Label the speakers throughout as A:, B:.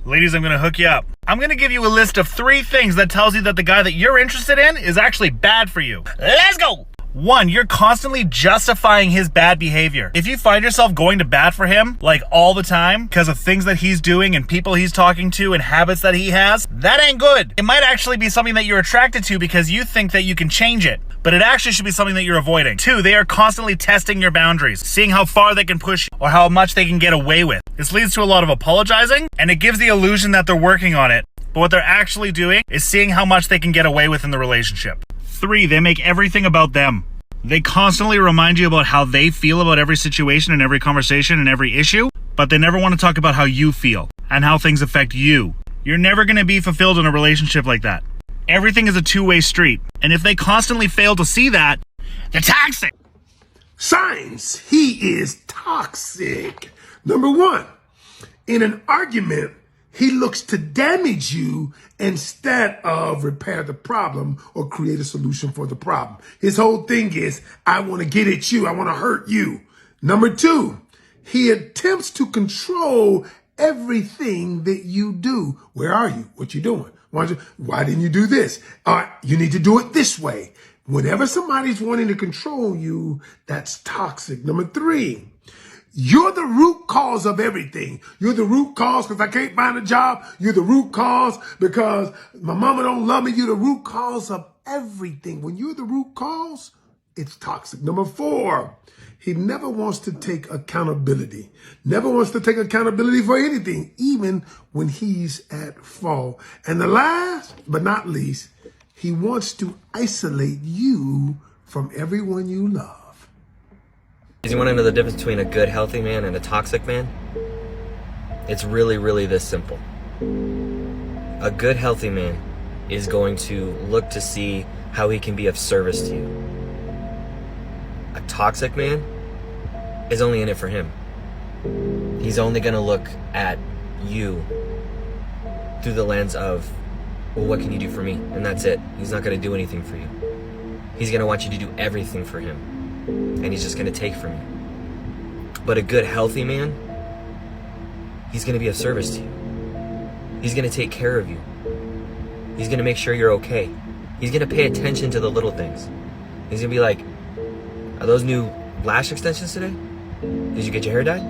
A: Ladies, I'm gonna hook you up. I'm gonna give you a list of 3 things that tells you that the guy that you're interested in is actually bad for you. Let's go! 1, you're constantly justifying his bad behavior. If you find yourself going to bat for him, like all the time, because of things that he's doing and people he's talking to and habits that he has, that ain't good. It might actually be something that you're attracted to because you think that you can change it, but it actually should be something that you're avoiding. 2, they are constantly testing your boundaries, seeing how far they can push you or how much they can get away with. This leads to a lot of apologizing, and it gives the illusion that they're working on it, but what they're actually doing is seeing how much they can get away with in the relationship. 3, they make everything about them. They constantly remind you about how they feel about every situation and every conversation and every issue, but they never want to talk about how you feel and how things affect you. You're never going to be fulfilled in a relationship like that. Everything is a two-way street, and if they constantly fail to see that, they're toxic.
B: Signs he is toxic. Number 1, in an argument, he looks to damage you instead of repair the problem or create a solution for the problem. His whole thing is, I want to get at you. I want to hurt you. Number 2, he attempts to control everything that you do. Where are you? What you doing? Why didn't you do this? You need to do it this way. Whenever somebody's wanting to control you, that's toxic. Number 3, you're the root cause of everything. You're the root cause because I can't find a job. You're the root cause because my mama don't love me. You're the root cause of everything. When you're the root cause, it's toxic. Number 4, he never wants to take accountability. Never wants to take accountability for anything, even when he's at fault. And the last but not least, he wants to isolate you from everyone you love.
C: You want to know the difference between a good, healthy man and a toxic man? It's really, really this simple. A good, healthy man is going to look to see how he can be of service to you. A toxic man is only in it for him. He's only going to look at you through the lens of, well, what can you do for me? And that's it. He's not going to do anything for you. He's going to want you to do everything for him. And he's just going to take from you. But a good, healthy man, he's going to be of service to you. He's going to take care of you. He's going to make sure you're okay. He's going to pay attention to the little things. He's going to be like, are those new lash extensions today? Did you get your hair dyed?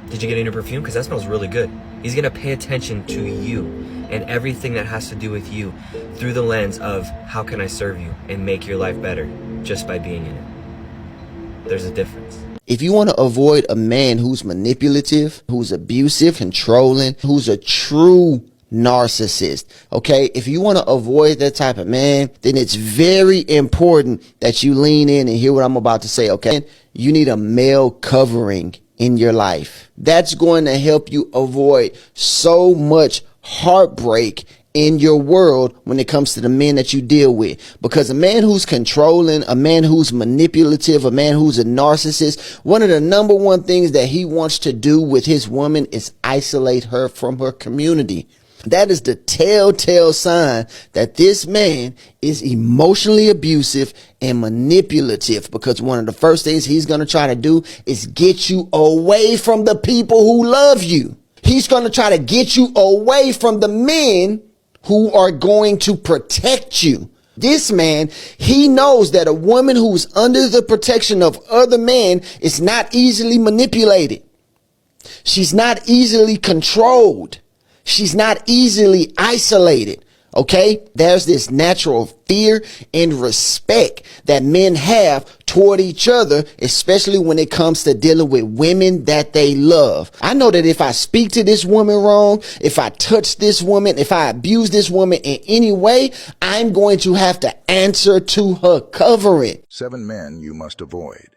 C: Did you get a new perfume? Because that smells really good. He's going to pay attention to you and everything that has to do with you through the lens of how can I serve you and make your life better just by being in it. There's a difference.
D: If you want to avoid a man who's manipulative, who's abusive, controlling, who's a true narcissist, okay, if you want to avoid that type of man, then it's very important that you lean in and hear what I'm about to say, okay? You need a male covering in your life. That's going to help you avoid so much heartbreak in your world when it comes to the men that you deal with. Because a man who's controlling, a man who's manipulative, a man who's a narcissist, one of the number one things that he wants to do with his woman is isolate her from her community. That is the telltale sign that this man is emotionally abusive and manipulative, because one of the first things he's going to try to do is get you away from the people who love you. He's going to try to get you away from the men who are going to protect you. This man, he knows that a woman who's under the protection of other men is not easily manipulated. She's not easily controlled. She's not easily isolated. Okay, there's this natural fear and respect that men have toward each other, especially when it comes to dealing with women that they love. I know that if I speak to this woman wrong, if I touch this woman, if I abuse this woman in any way, I'm going to have to answer to her covering.
E: 7 men you must avoid.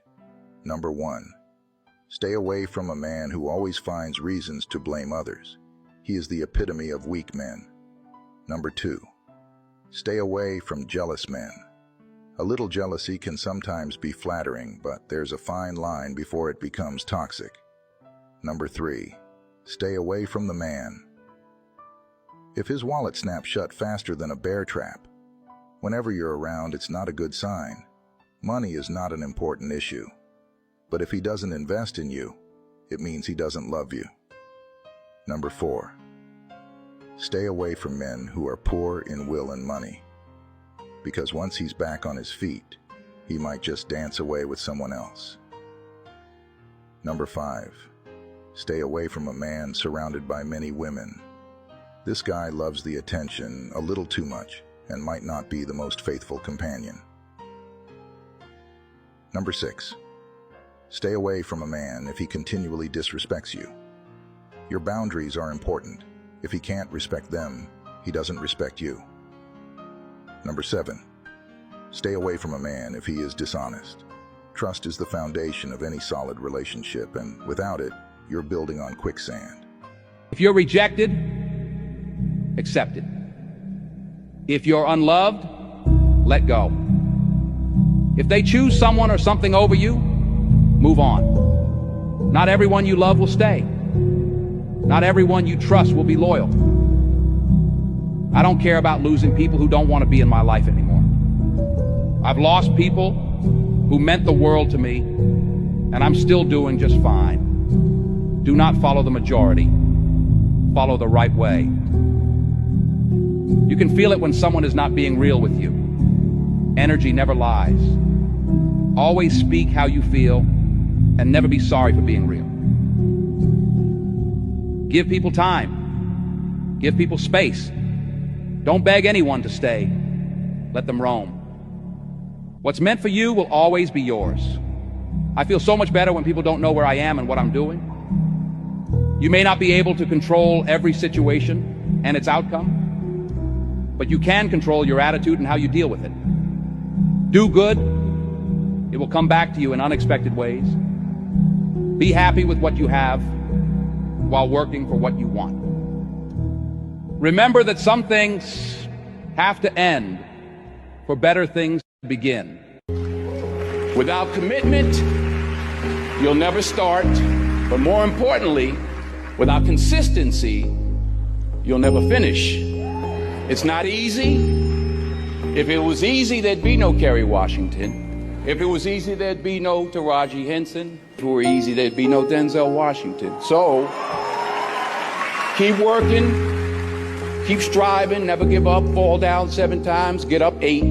E: Number 1, stay away from a man who always finds reasons to blame others. He is the epitome of weak men. Number 2, stay away from jealous men. A little jealousy can sometimes be flattering, but there's a fine line before it becomes toxic. Number 3, stay away from the man. If his wallet snaps shut faster than a bear trap, whenever you're around, it's not a good sign. Money is not an important issue. But if he doesn't invest in you, it means he doesn't love you. Number 4. Stay away from men who are poor in will and money, because once he's back on his feet, he might just dance away with someone else. Number 5. Stay away from a man surrounded by many women. This guy loves the attention a little too much and might not be the most faithful companion. Number 6. Stay away from a man if he continually disrespects you. Your boundaries are important. If he can't respect them, he doesn't respect you. Number 7. Stay away from a man if he is dishonest. Trust is the foundation of any solid relationship, and without it, you're building on quicksand.
F: If you're rejected, accept it. If you're unloved, let go. If they choose someone or something over you, move on. Not everyone you love will stay. Not everyone you trust will be loyal. I don't care about losing people who don't want to be in my life anymore. I've lost people who meant the world to me, and I'm still doing just fine. Do not follow the majority. Follow the right way. You can feel it when someone is not being real with you. Energy never lies. Always speak how you feel, and never be sorry for being real. Give people time. Give people space. Don't beg anyone to stay. Let them roam. What's meant for you will always be yours. I feel so much better when people don't know where I am and what I'm doing. You may not be able to control every situation and its outcome, but you can control your attitude and how you deal with it. Do good. It will come back to you in unexpected ways. Be happy with what you have while working for what you want. Remember that some things have to end for better things to begin.
G: Without commitment, you'll never start. But more importantly, without consistency, you'll never finish. It's not easy. If it was easy, there'd be no Kerry Washington. If it was easy, there'd be no Taraji Henson. If it were easy, there'd be no Denzel Washington. So, keep working, keep striving, never give up, fall down 7 times, get up 8.